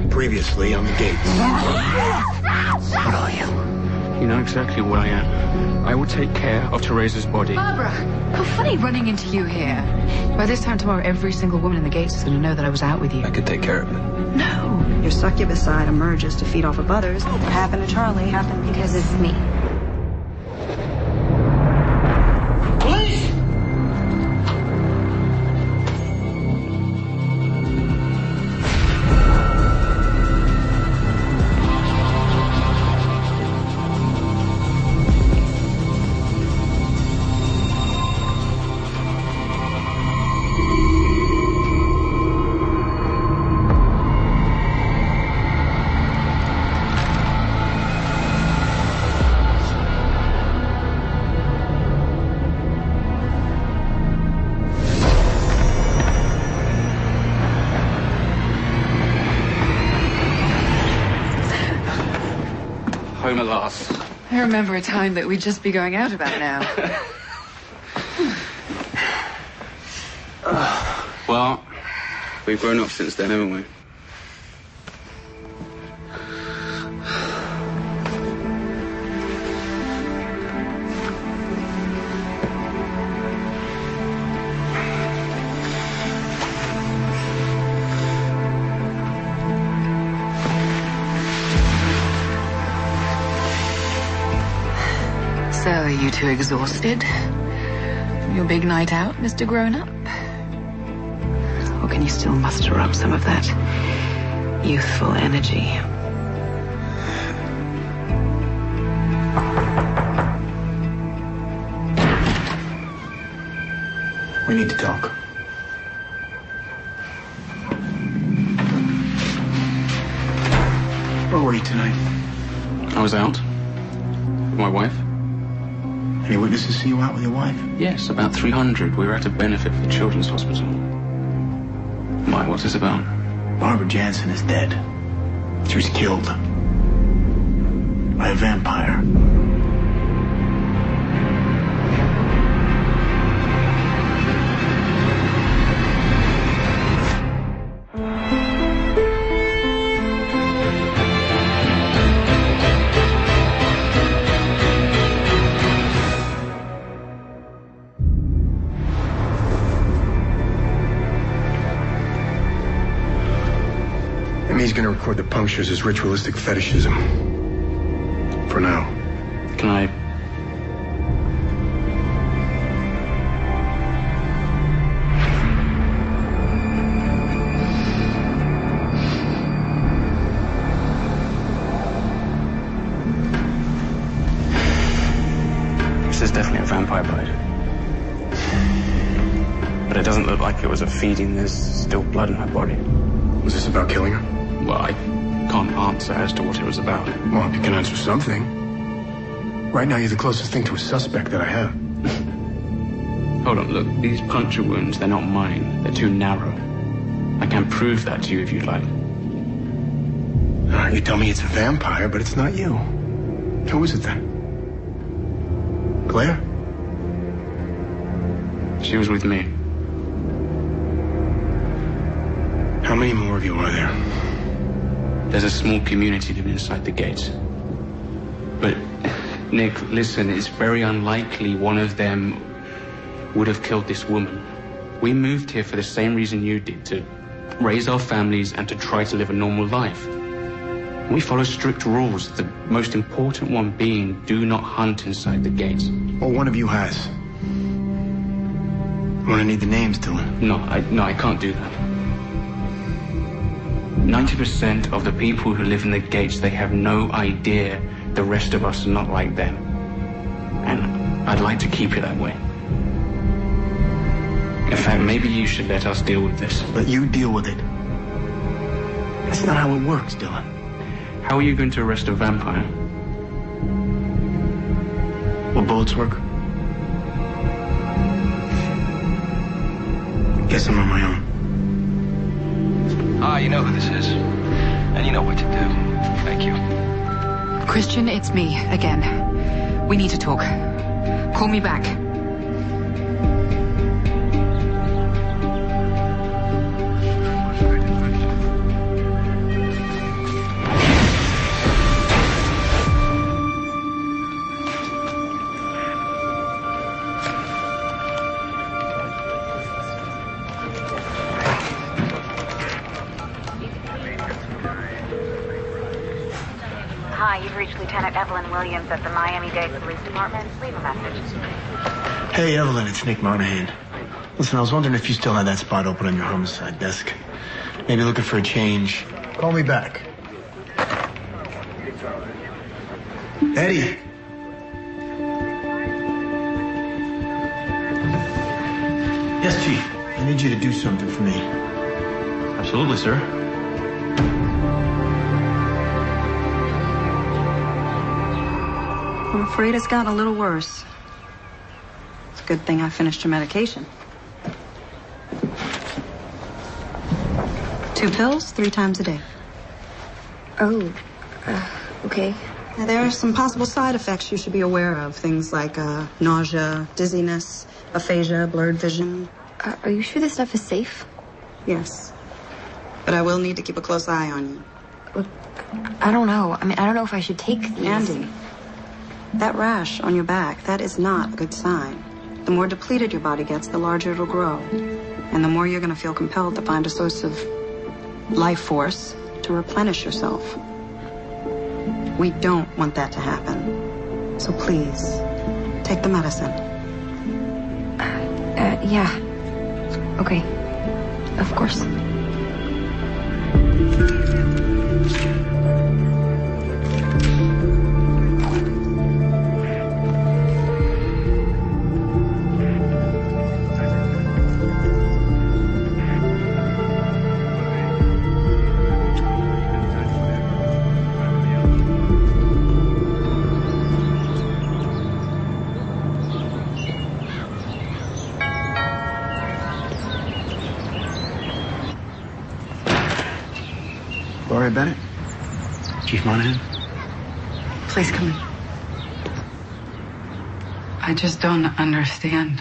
Previously on the gates. What are you? You know exactly what I am. I will take care of Teresa's body. Barbara, how funny running into you here. By this time tomorrow, every single woman in the gates is going to know that I was out with you. I could take care of it. No. Your succubus side emerges to feed off of others. What happened to Charlie happened because it's me. Police! Home at last. I remember a time that we'd just be going out about now. Well, we've grown up since then, haven't we? So, are you two exhausted from your big night out, Mr. Grown-Up? Or can you still muster up some of that youthful energy? We need to talk. Where were you tonight? I was out with my wife. Any witnesses see you out with your wife? Yes, about 300. We were at a benefit for the children's hospital. Why, what's this about? Barbara Jansen is dead. She was killed by a vampire. He's going to record the punctures as ritualistic fetishism. For now. Can I... This is definitely a vampire bite. But it doesn't look like it was a feeding. There's still blood in her body. Was this about killing her? Well, I can't answer as to what it was about. Well, you can answer something. Right now, you're the closest thing to a suspect that I have. Hold on, look, these puncture wounds, they're not mine. They're too narrow. I can prove that to you if you'd like. You tell me it's a vampire, but it's not you. Who is it then? Claire? She was with me. How many more of you are there? There's a small community living inside the gates. But, Nick, listen, it's very unlikely one of them would have killed this woman. We moved here for the same reason you did, to raise our families and to try to live a normal life. We follow strict rules, the most important one being do not hunt inside the gates. Well, one of you has. I'm gonna need the names, Dylan. No, I can't do that. 90% of the people who live in the gates, they have no idea the rest of us are not like them. And I'd like to keep it that way. In fact, maybe you should let us deal with this. Let you deal with it. That's not how it works, Dylan. How are you going to arrest a vampire? Will bullets work? Guess I'm on my own. You know who this is. And you know what to do. Thank you. Christian, it's me again. We need to talk. Call me back. you've reached Lieutenant Evelyn Williams at the Miami-Dade Police Department. Leave a message. Hey, Evelyn, it's Nick Monahan. Listen, I was wondering if you still had that spot open on your homicide desk. Maybe looking for a change. Call me back. Eddie. Yes, Chief. I need you to do something for me. Absolutely, sir. I'm afraid it's gotten a little worse. It's a good thing I finished your medication. 2 pills, 3 times a day. Oh, okay. Now, there are some possible side effects you should be aware of. Things like nausea, dizziness, aphasia, blurred vision. Are you sure this stuff is safe? Yes. But I will need to keep a close eye on you. Look, I don't know. I mean, I don't know if I should take these. Andy, that rash on your back, that is not a good sign. The more depleted your body gets, the larger it'll grow. And the more you're going to feel compelled to find a source of life force to replenish yourself. We don't want that to happen. So please, take the medicine. Yeah. Okay. Of course. Gloria Bennett? Chief Monahan? Please come in. I just don't understand.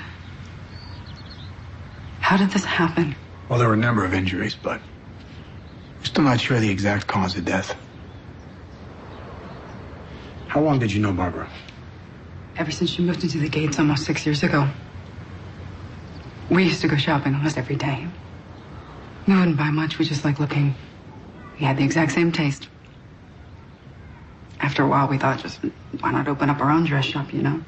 How did this happen? Well, there were a number of injuries, but we're still not sure the exact cause of death. How long did you know Barbara? Ever since she moved into the Gates almost 6 years ago. We used to go shopping almost every day. We wouldn't buy much, we just liked looking. We had the exact same taste. After a while, we thought, just why not open up our own dress shop, you know?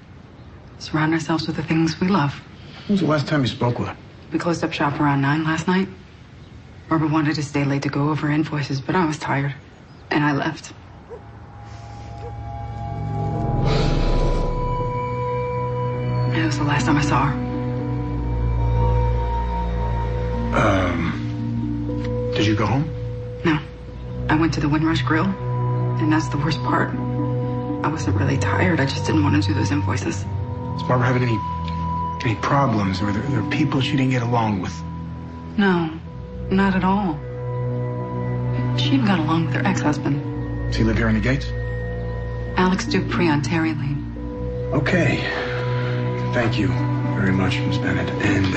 Surround ourselves with the things we love. When was the last time you spoke with her? We closed up shop around 9 last night. Barbara wanted to stay late to go over invoices, but I was tired, and I left. It was the last time I saw her. Did you go home? No. I went to the Windrush Grill, and that's the worst part. I wasn't really tired. I just didn't want to do those invoices. Is Barbara having any problems, or there are people she didn't get along with? No, not at all. She even got along with her ex-husband. Does he live here in the Gates? Alex Dupree on Terry Lane. Okay. Thank you very much, Miss Bennett. And,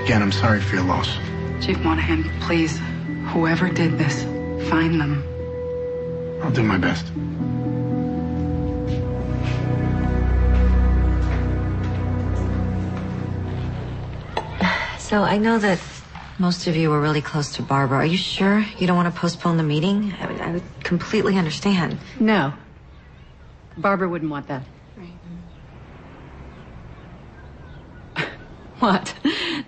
again, I'm sorry for your loss. Chief Monahan, please, whoever did this, find them. I'll do my best. So I know that most of you were really close to Barbara. Are you sure you don't want to postpone the meeting? I would completely understand. No. Barbara wouldn't want that. Right. What?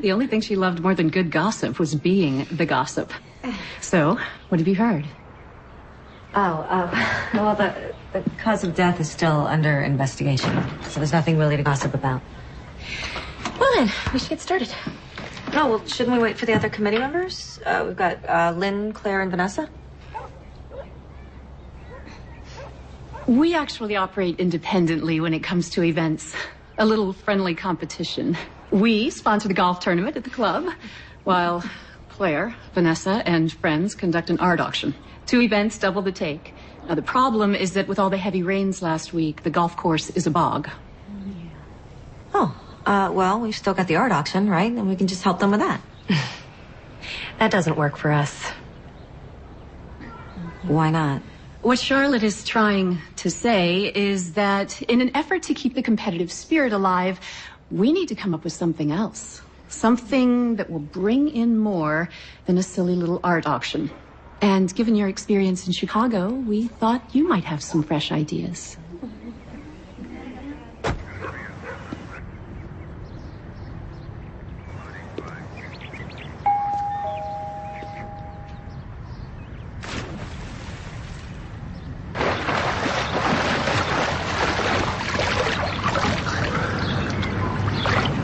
The only thing she loved more than good gossip was being the gossip. So, what have you heard? Well, the cause of death is still under investigation, so there's nothing really to gossip about. Well then, we should get started. No, well, shouldn't we wait for the other committee members? We've got Lynn, Claire, and Vanessa. We actually operate independently when it comes to events. A little friendly competition. We sponsor the golf tournament at the club, while Claire, Vanessa, and friends conduct an art auction. 2 events, double the take. Now, the problem is that with all the heavy rains last week, the golf course is a bog. Oh, well, we've still got the art auction, right? And we can just help them with that. That doesn't work for us. Why not? What Charlotte is trying to say is that in an effort to keep the competitive spirit alive, we need to come up with something else. Something that will bring in more than a silly little art auction. And given your experience in Chicago, we thought you might have some fresh ideas.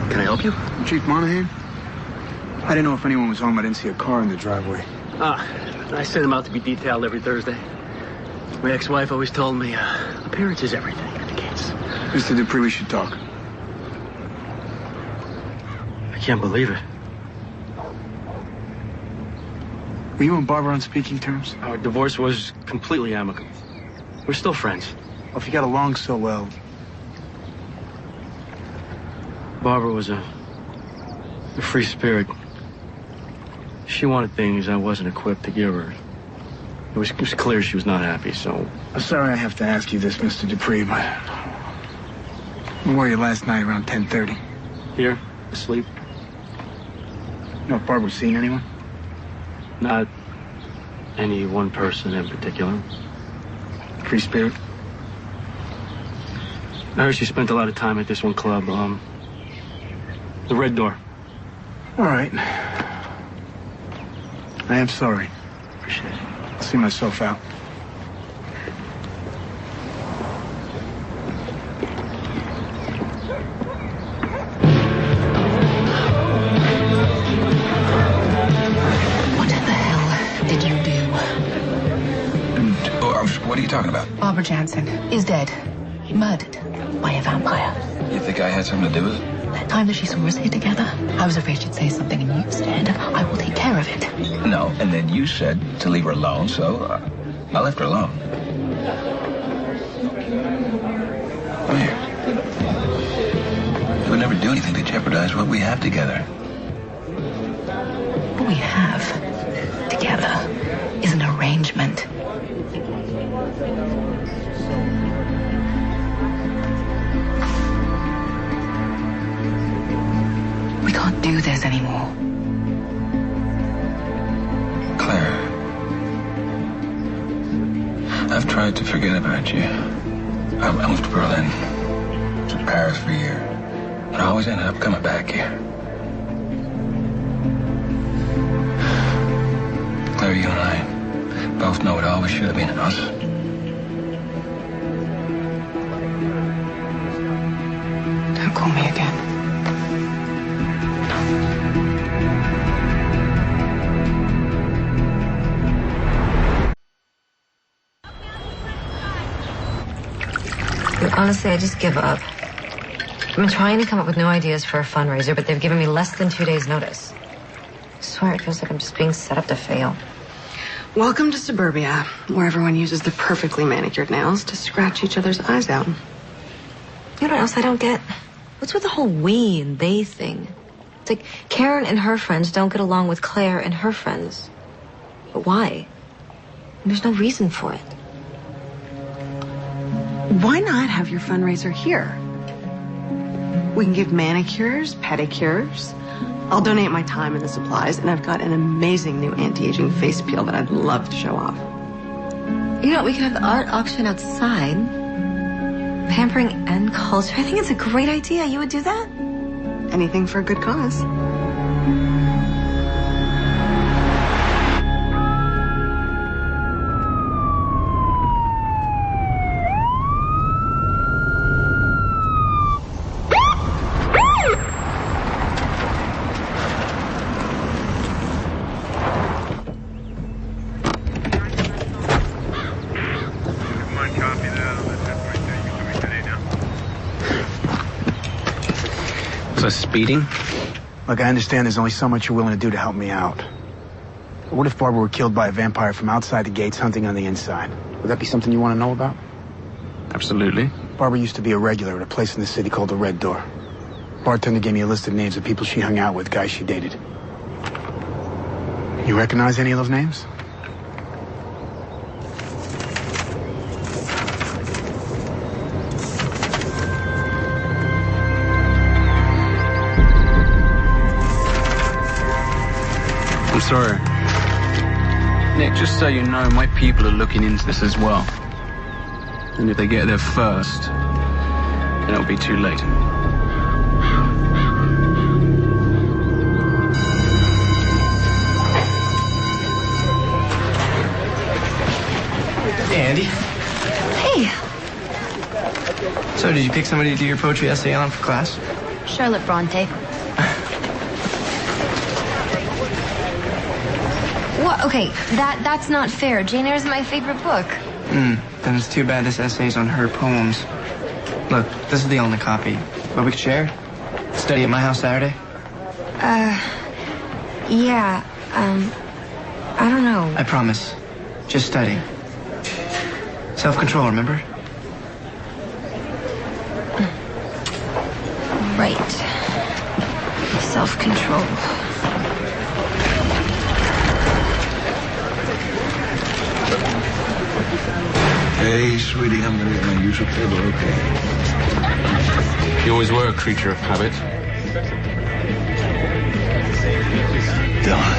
Can I help you? Chief Monahan? I didn't know if anyone was home. I didn't see a car in the driveway. I send him out to be detailed every Thursday. My ex-wife always told me, appearance is everything at the gates. Mr. Dupree, we should talk. I can't believe it. Were you and Barbara on speaking terms? Our divorce was completely amicable. We're still friends. Well, if you got along so well... Barbara was a free spirit. She wanted things I wasn't equipped to give her. It was clear she was not happy, so... I'm sorry I have to ask you this, Mr. Dupree, but... Where were you last night around 10:30? Here, asleep. You know if Barbara's seen anyone? Not any one person in particular. Free spirit? I heard she spent a lot of time at this one club, the Red Door. All right. I am sorry. Appreciate it. I'll see myself out. What the hell did you do? What are you talking about? Barbara Jansen is dead. Murdered by a vampire. You think I had something to do with it? That time that she saw us here together, I was afraid she'd say something, and you said, I will take care of it. No, and then you said to leave her alone, so I left her alone. Come here. You would never do anything to jeopardize what we have together. What we have together is an arrangement. We can't do this anymore. Claire, I've tried to forget about you. I moved to Berlin, to Paris for a year, but I always ended up coming back here. Claire, you and I both know it always should have been us. Don't call me again. Honestly, I just give up. I've been trying to come up with new ideas for a fundraiser, but they've given me less than 2 days' notice. I swear it feels like I'm just being set up to fail. Welcome to suburbia, where everyone uses their perfectly manicured nails to scratch each other's eyes out. You know what else I don't get? What's with the whole we and they thing? It's like Karen and her friends don't get along with Claire and her friends. But why? There's no reason for it. Why not have your fundraiser here? We can give manicures, pedicures. I'll donate my time and the supplies, and I've got an amazing new anti-aging face peel that I'd love to show off. You know, we could have the art auction outside. Pampering and culture. I think it's a great idea. You would do that? Anything for a good cause. Was I speeding? Look, I understand there's only so much you're willing to do to help me out. But what if Barbara were killed by a vampire from outside the gates hunting on the inside? Would that be something you want to know about? Absolutely. Barbara used to be a regular at a place in the city called the Red Door. Bartender gave me a list of names of people she hung out with, guys she dated. You recognize any of those names? I'm sorry. Nick, just so you know, my people are looking into this as well. And if they get there first, then it'll be too late. Hey, Andy. Hey. So, did you pick somebody to do your poetry essay on for class? Charlotte Bronte. What? Okay, that's not fair. Jane Eyre is my favorite book. Then it's too bad this essay's on her poems. Look, this is the only copy. But we could share? Study at my house Saturday? Yeah, I don't know. I promise. Just study. Self-control, remember? Right. Self-control. Hey, sweetie, I'm gonna get my usual table, okay? You always were a creature of habit. Dylan.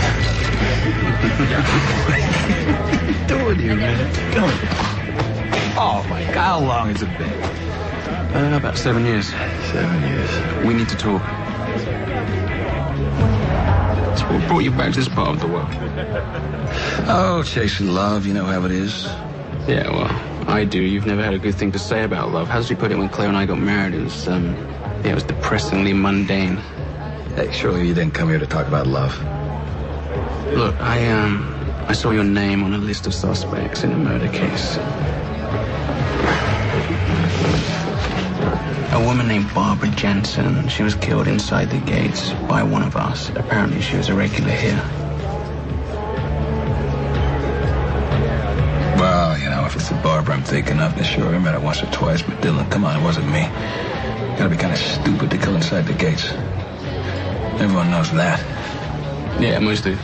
What are you doing here, man? Dylan. Oh, my God, how long has it been? About 7 years. 7 years. We need to talk. So what brought you back to this part of the world? Oh, chasing love, you know how it is. Yeah, well, I do. You've never had a good thing to say about love. How did you put it when Claire and I got married? It was, it was depressingly mundane. Hey, surely you didn't come here to talk about love. Look, I saw your name on a list of suspects in a murder case. A woman named Barbara Jensen. She was killed inside the gates by one of us. Apparently she was a regular here. Well, you know, if it's the Barbara I'm thinking of, then sure, I met her once or twice, but Dylan, come on, it wasn't me. You gotta be kind of stupid to kill inside the gates. Everyone knows that. Yeah, most do.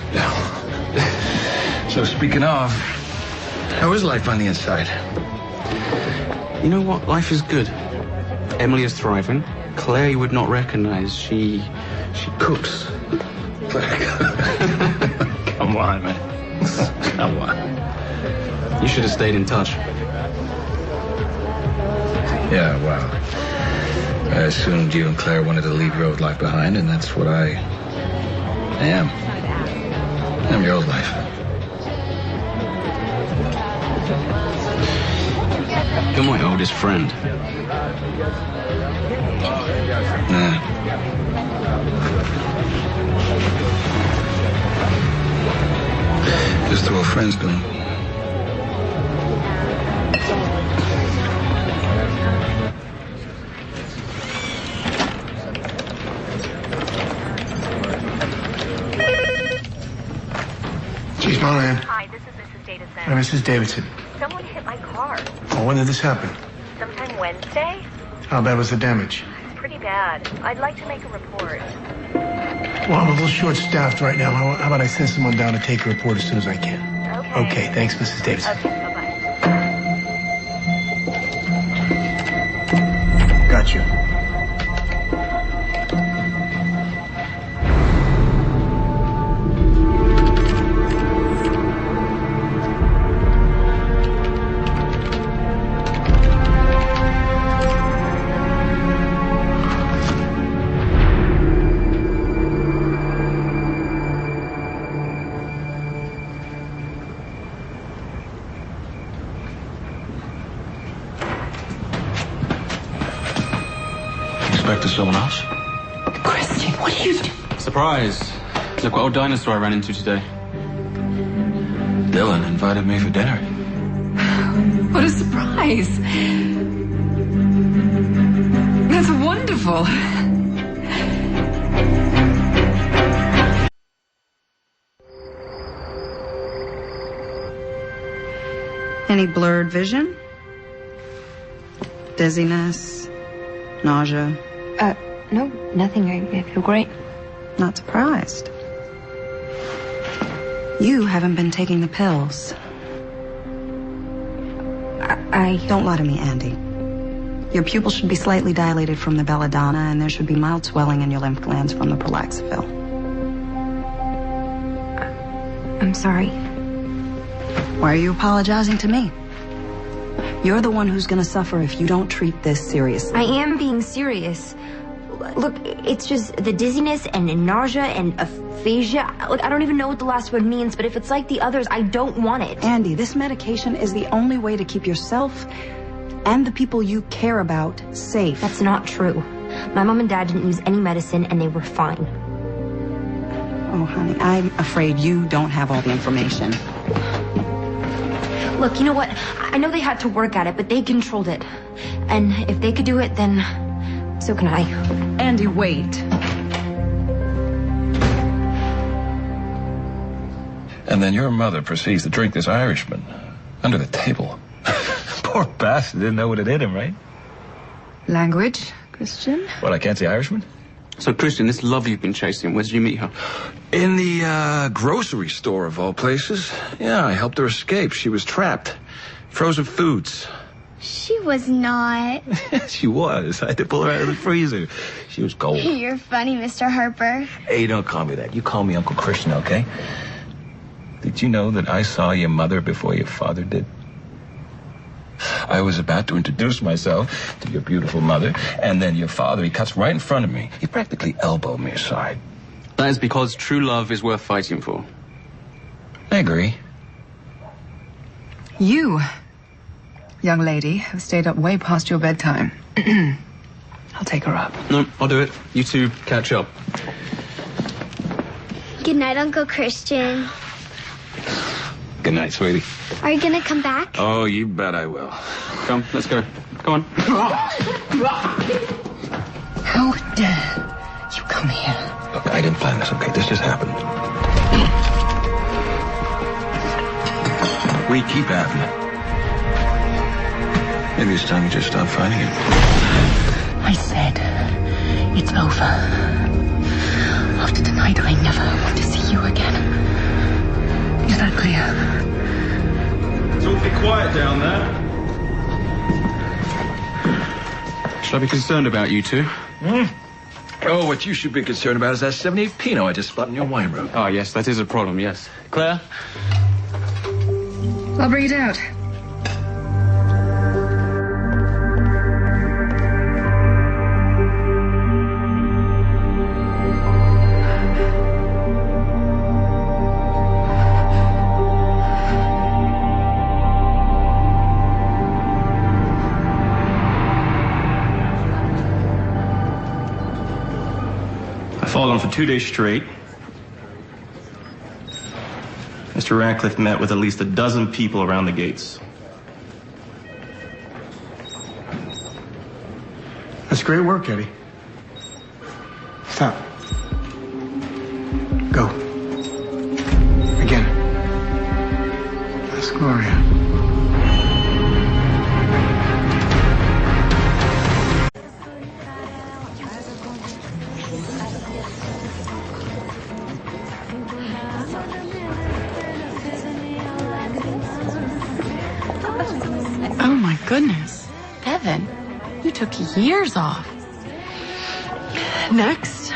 So speaking of, how is life on the inside? You know what? Life is good. Emily is thriving. Claire you would not recognize. She cooks. Come on, man. Come on. You should have stayed in touch. Yeah, well, I assumed you and Claire wanted to leave your old life behind, and that's what I am. I'm your old life. You're my oldest friend. Nah. Just the way friends do. Chief Monahan. Hi, this is Mrs. Davidson. Hi, Mrs. Davidson. Someone hit my car. Oh, when did this happen? Sometime Wednesday? How bad was the damage? Pretty bad. I'd like to make a report. Well, I'm a little short-staffed right now. How about I send someone down to take a report as soon as I can? Okay, thanks, Mrs. Davidson. Okay, bye-bye. Got you. Expected someone else? Christian, what are you doing? Surprise. Look what old dinosaur I ran into today. Dylan invited me for dinner. What a surprise. That's wonderful. Any blurred vision? Dizziness? Nausea? No, nothing. I feel great. Not surprised. You haven't been taking the pills. I Don't lie to me, Andy. Your pupils should be slightly dilated from the belladonna, and there should be mild swelling in your lymph glands from the prolaxafil. I'm sorry. Why are you apologizing to me? You're the one who's gonna suffer if you don't treat this seriously. I am being serious. Look, it's just the dizziness and nausea and aphasia. Look, I don't even know what the last word means, but if it's like the others, I don't want it. Andy, this medication is the only way to keep yourself and the people you care about safe. That's not true. My mom and dad didn't use any medicine, and they were fine. Oh, honey, I'm afraid you don't have all the information. Look, you know what? I know they had to work at it, but they controlled it. And if they could do it, then so can I. Andy, wait. And then your mother proceeds to drink this Irishman under the table. Poor bastard didn't know what it hit him, right? Language, Christian? What, I can't say Irishman? So, Christian, this love you've been chasing, where did you meet her? In the grocery store, of all places. Yeah, I helped her escape. She was trapped. Frozen foods. She was not. She was. I had to pull her out of the freezer. She was cold. You're funny, Mr. Harper. Hey, don't call me that. You call me Uncle Christian, okay? Did you know that I saw your mother before your father did? I was about to introduce myself to your beautiful mother, and then your father, he cuts right in front of me. He practically elbowed me aside. That is because true love is worth fighting for. I agree. You, young lady, have stayed up way past your bedtime. I'll take her up. No, I'll do it. You two catch up. Good night, Uncle Christian. Good night, sweetie. Are you gonna come back? Oh, you bet I will. Come, let's go. Come on. How dare you come here? Look, I didn't plan this, okay? This just happened. We keep having it. Maybe it's time you just stop fighting it. I said, it's over. After tonight, I never want to see you again. Is that clear? It's awfully quiet down there. Should I be concerned about you two? Oh, what you should be concerned about is that 78 Pinot I just spot in your wine room. Oh, yes, that is a problem, yes. Claire? I'll bring it out. Fallen for 2 days straight. Mr. Radcliffe met with at least a dozen people around the gates. That's great work, Eddie. Stop. Go. Again. That's Gloria. Oh my goodness. Bevan, you took years off. Next.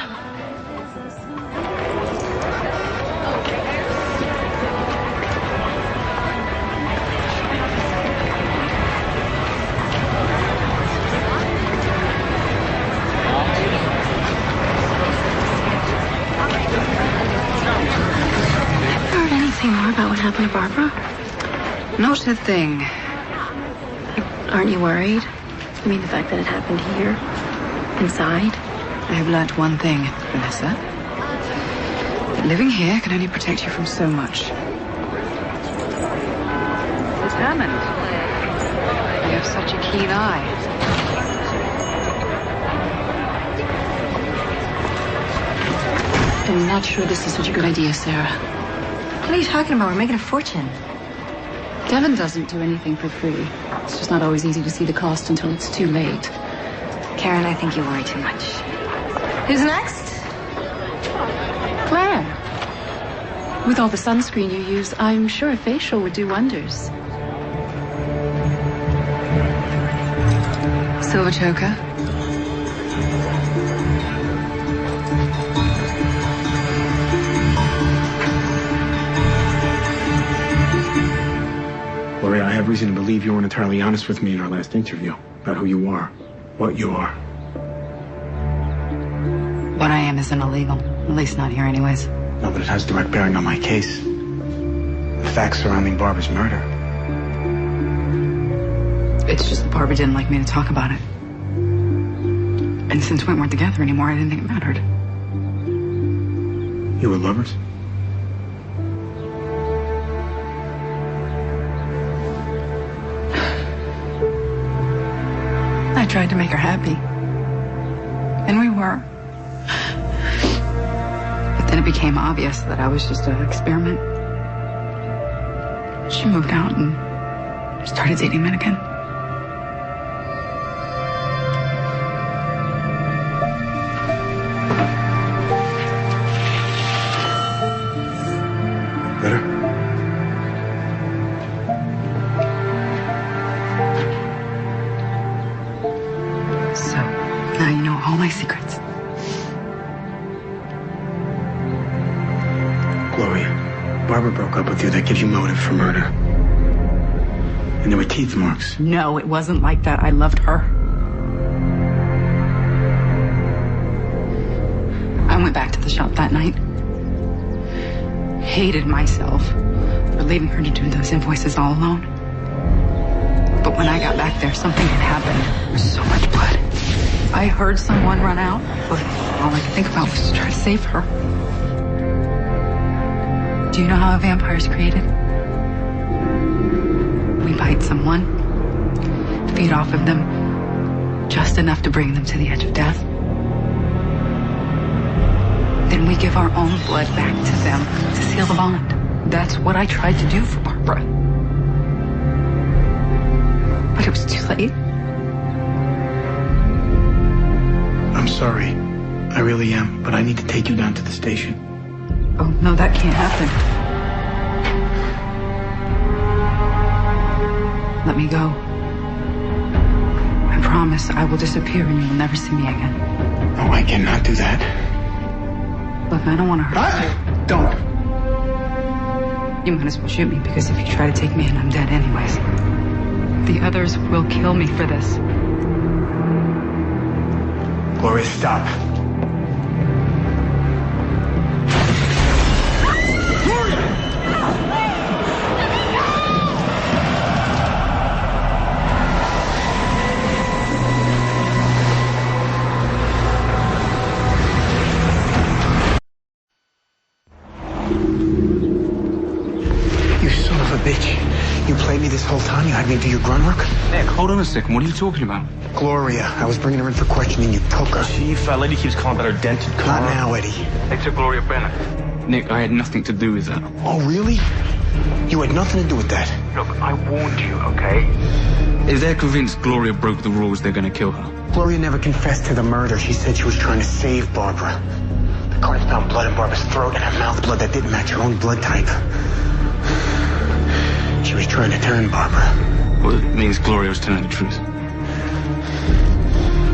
Heard anything more about what happened to Barbara? Not a thing. Aren't you worried? I mean, the fact that it happened here, inside. I have learnt one thing, Vanessa. That living here can only protect you from so much. Determined. You have such a keen eye. I'm not sure this is such a good idea, Sarah. What are you talking about? We're making a fortune. Devin doesn't do anything for free. It's just not always easy to see the cost until it's too late. Karen, I think you worry too much. Who's next? Claire. With all the sunscreen you use, I'm sure a facial would do wonders. Silver choker. have reason to believe you weren't entirely honest with me in our last interview about who you are, what you are. What I am isn't illegal. At least not here anyways. No, but it has direct bearing on my case. The facts surrounding Barbara's murder. It's just that Barbara didn't like me to talk about it. And since we weren't together anymore, I didn't think it mattered. You were lovers? I tried to make her happy. And we were. But then it became obvious that I was just an experiment. She moved out and started dating men again. Better? So, now you know all my secrets. Gloria, Barbara broke up with you. That gives you motive for murder. And there were teeth marks. No, it wasn't like that. I loved her. I went back to the shop that night. Hated myself for leaving her to do those invoices all alone. But when I got back there, something had happened. There was so much blood. I heard someone run out, but all I could think about was to try to save her. Do you know how a vampire is created? We bite someone, feed off of them, just enough to bring them to the edge of death. Then we give our own blood back to them to seal the bond. That's what I tried to do for Barbara. But it was too late. I'm sorry. I really am. But I need to take you down to the station. Oh, no, that can't happen. Let me go. I promise I will disappear and you will never see me again. No, I cannot do that. Look, I don't want to hurt you. Don't. You might as well shoot me, because if you try to take me in, I'm dead anyways. The others will kill me for this. Gloria, stop. You son of a bitch. You played me this whole time? You had me do your grunt work? Nick, hold on a second. What are you talking about? Gloria, I was bringing her in for questioning. You took her. Chief, that lady keeps calling about her dented car. Not now, Eddie. They took Gloria Bennett. Nick, I had nothing to do with that. Oh, really? You had nothing to do with that. Look, I warned you, okay? If they're convinced Gloria broke the rules, they're gonna kill her. Gloria never confessed to the murder. She said she was trying to save Barbara. The coroner found blood in Barbara's throat and her mouth blood that didn't match her own blood type. She was trying to turn Barbara. Well, it means Gloria was telling the truth.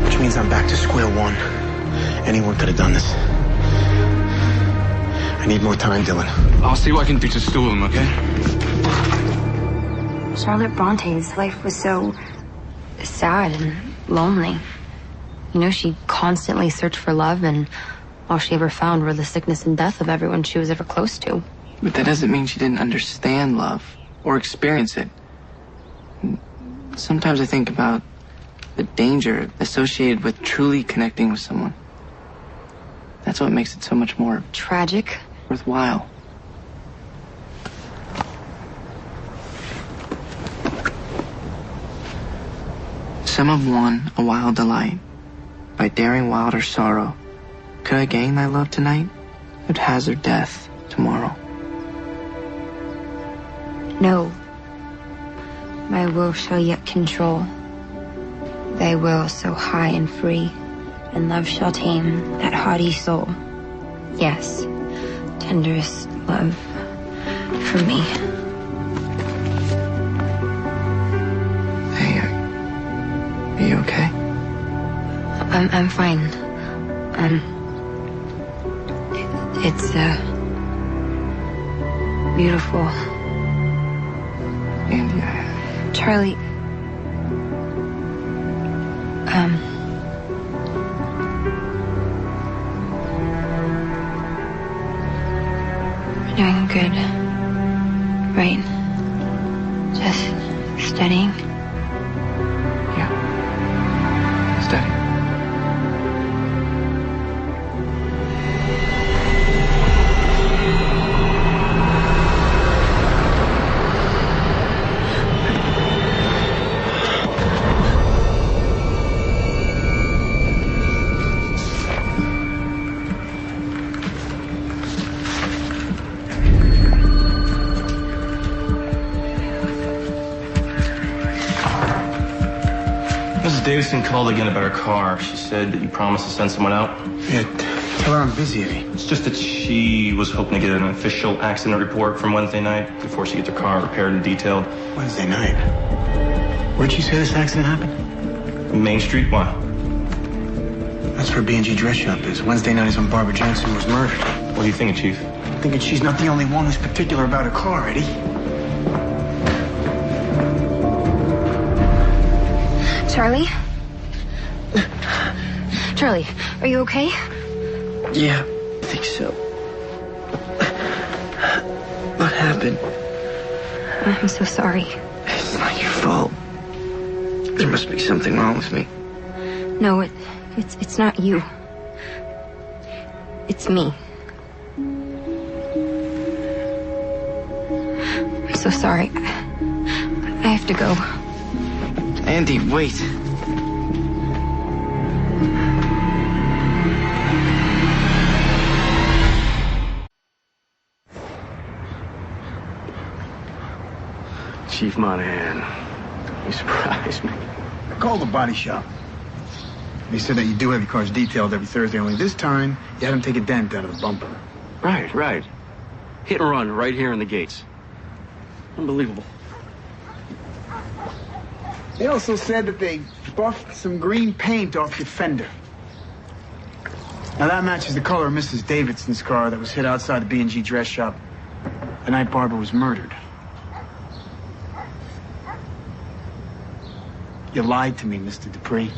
Which means I'm back to square one. Anyone could have done this. I need more time, Dylan. I'll see what I can do to stall them, okay? Charlotte Bronte's life was so sad and lonely. You know, she constantly searched for love, and all she ever found were the sickness and death of everyone she was ever close to. But that doesn't mean she didn't understand love or experience it. Sometimes I think about the danger associated with truly connecting with someone. That's what makes it so much more tragic, worthwhile. Some have won a wild delight by daring wilder sorrow. Could I gain thy love tonight? Could hazard death tomorrow? No, my will shall yet control thy will so high and free, and love shall tame that haughty soul. Yes, tenderest love for me. Hey, are you okay? I'm fine. It's beautiful. Andy, Charlie. We're doing good. Right. Just studying. Yeah. Steady. Mrs. Davidson called again about her car. She said that you promised to send someone out. Yeah, tell her I'm busy, Eddie. It's just that she was hoping to get an official accident report from Wednesday night before she gets her car repaired and detailed. Wednesday night? Where'd you say this accident happened? Main Street? Why? That's where B&G dress shop is. Wednesday night is when Barbara Jensen was murdered. What are you thinking, Chief? I'm thinking she's not the only one who's particular about her car, Eddie. Charlie? Charlie, are you okay? Yeah, I think so. What happened? I'm so sorry. It's not your fault. There must be something wrong with me. No, it's not you. It's me. I'm so sorry. I have to go. Andy, wait. Chief Monahan, you surprised me. I called the body shop. They said that you do have your cars detailed every Thursday, only this time you had them take a dent out of the bumper. Right. Hit and run right here in the gates. Unbelievable. They also said that they buffed some green paint off your fender. Now that matches the color of Mrs. Davidson's car that was hit outside the B&G dress shop the night Barbara was murdered. You lied to me, Mr. Dupree.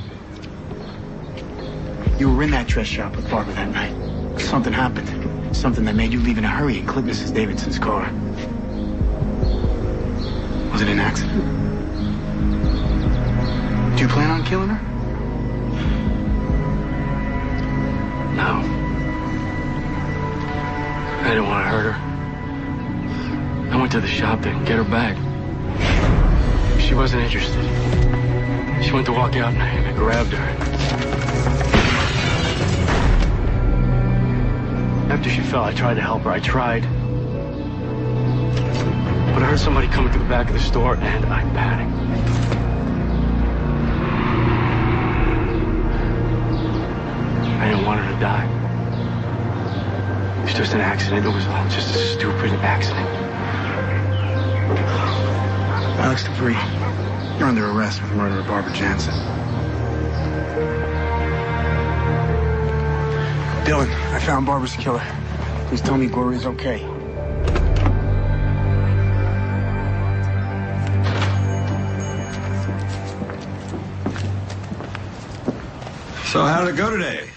You were in that dress shop with Barbara that night. Something happened. Something that made you leave in a hurry and clip Mrs. Davidson's car. Was it an accident? Do you plan on killing her? No. I didn't want to hurt her. I went to the shop to get her back. She wasn't interested. She went to walk out and I grabbed her. After she fell, I tried to help her. I tried. But I heard somebody coming through the back of the store and I panicked. I didn't want her to die. It was just an accident. It was all just a stupid accident. Alex Dupree, you're under arrest with murder of Barbara Jensen. Dylan, I found Barbara's killer. Please tell me Gloria's okay. So how did it go today?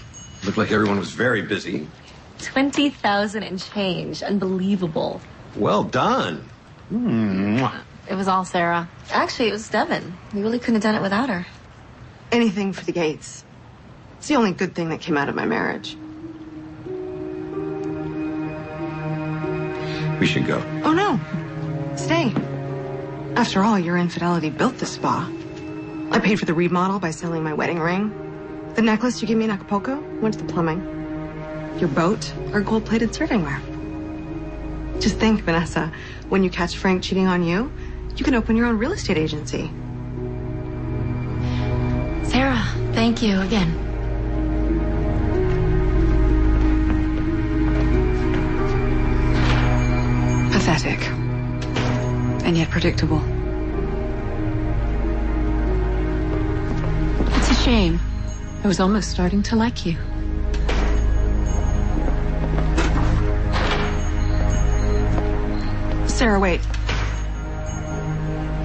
Looked like everyone was very busy. 20,000 and change. Unbelievable. Well done. It was all Sarah. Actually, it was Devin. We really couldn't have done it without her. Anything for the Gates. It's the only good thing that came out of my marriage. We should go. Oh, no. Stay. After all, your infidelity built the spa. I paid for the remodel by selling my wedding ring. The necklace you gave me in Acapulco went to the plumbing. Your boat, our gold-plated servingware. Just think, Vanessa, when you catch Frank cheating on you, you can open your own real estate agency. Sarah, thank you again. Pathetic. And yet predictable. It's a shame. I was almost starting to like you. Sarah, wait.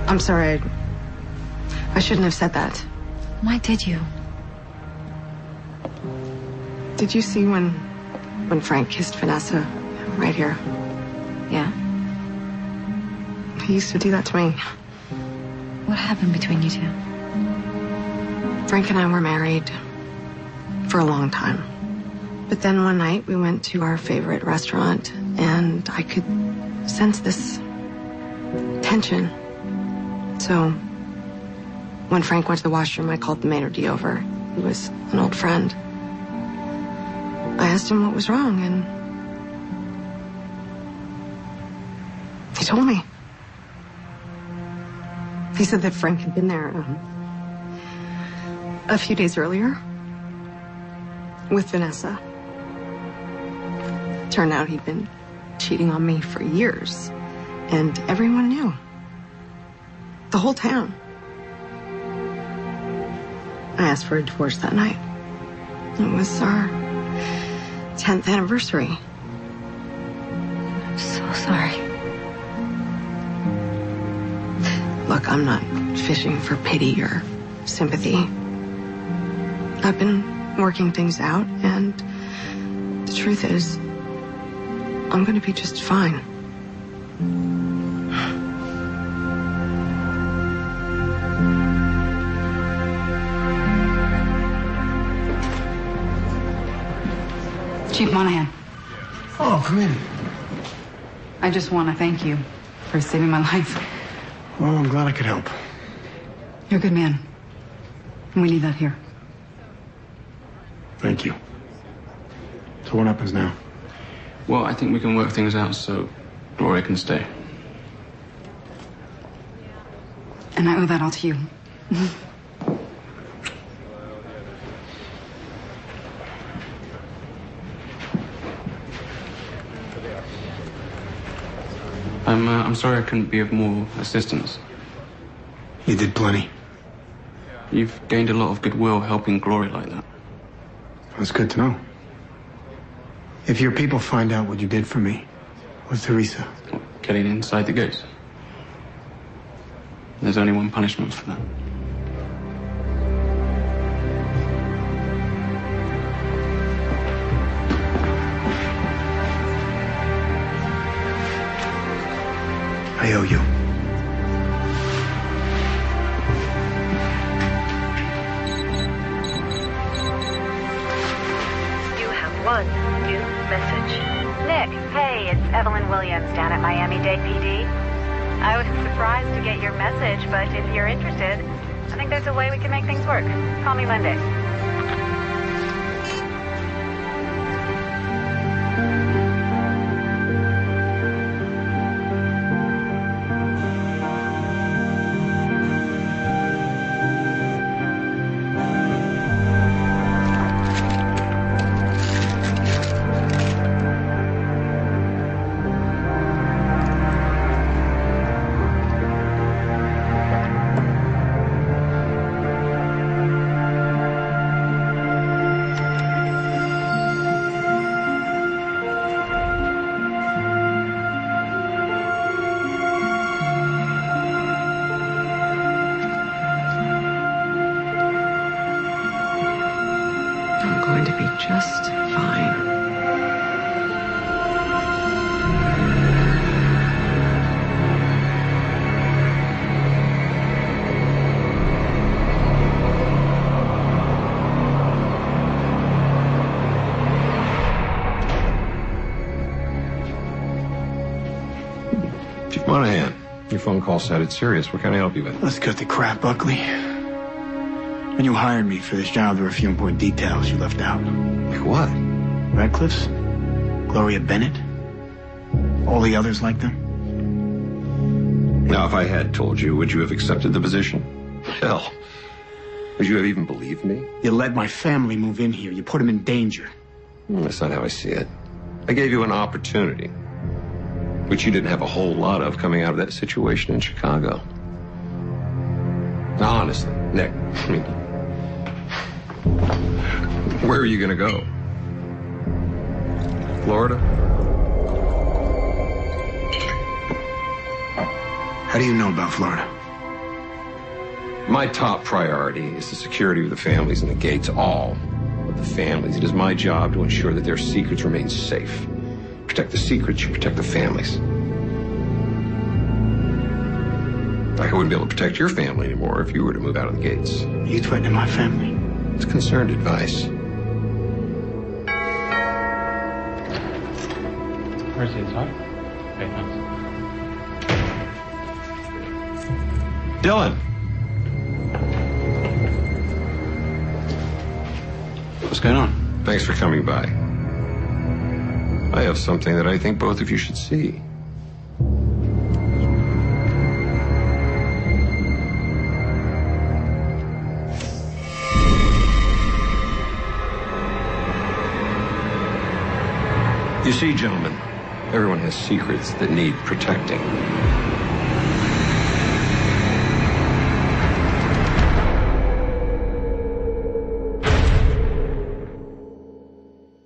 I'm sorry I shouldn't have said that. Why did you? Did you see when Frank kissed Vanessa right here? Yeah. He used to do that to me. What happened between you two? Frank and I were married for a long time. But then one night we went to our favorite restaurant and I could sense this tension. So when Frank went to the washroom, I called the maitre d' over. He was an old friend. I asked him what was wrong and he told me. He said that Frank had been there a few days earlier with Vanessa. Turned out he'd been cheating on me for years, and everyone knew. The whole town. I asked for a divorce that night. It was our 10th anniversary. I'm so sorry. Look, I'm not fishing for pity or sympathy. I've been working things out, and the truth is, I'm gonna be just fine. Chief Monahan. Oh, come in. I just want to thank you for saving my life. Well, I'm glad I could help. You're a good man. And we need that here. Thank you. So what happens now? Well, I think we can work things out so Gloria can stay. And I owe that all to you. I'm sorry I couldn't be of more assistance. You did plenty. You've gained a lot of goodwill helping Gloria like that. That's good to know. If your people find out what you did for me, what's Teresa? Getting inside the gates. There's only one punishment for that. I owe you. You have one new message. Nick, hey, it's Evelyn Williams down at Miami-Dade PD. I was surprised to get your message, but if you're interested, I think there's a way we can make things work. Call me Monday. I'm going to be just fine. Chief Monahan, your phone call sounded serious. What can I help you with? Let's cut the crap, Buckley. When you hired me for this job, there were a few important details you left out. Like what? Radcliffe's, Gloria Bennett, all the others like them. Now, if I had told you, would you have accepted the position? Hell, would you have even believed me? You let my family move in here. You put them in danger. That's not how I see it. I gave you an opportunity, which you didn't have a whole lot of coming out of that situation in Chicago. Now, honestly, Nick, I mean, where are you going to go? Florida? How do you know about Florida? My top priority is the security of the families and the gates, all of the families. It is my job to ensure that their secrets remain safe. Protect the secrets, you protect the families. Like I wouldn't be able to protect your family anymore if you were to move out of the gates. You threatening my family? It's concerned advice. Where's the inside? Okay, thanks. Dylan! What's going on? Thanks for coming by. I have something that I think both of you should see. You see, gentlemen, everyone has secrets that need protecting.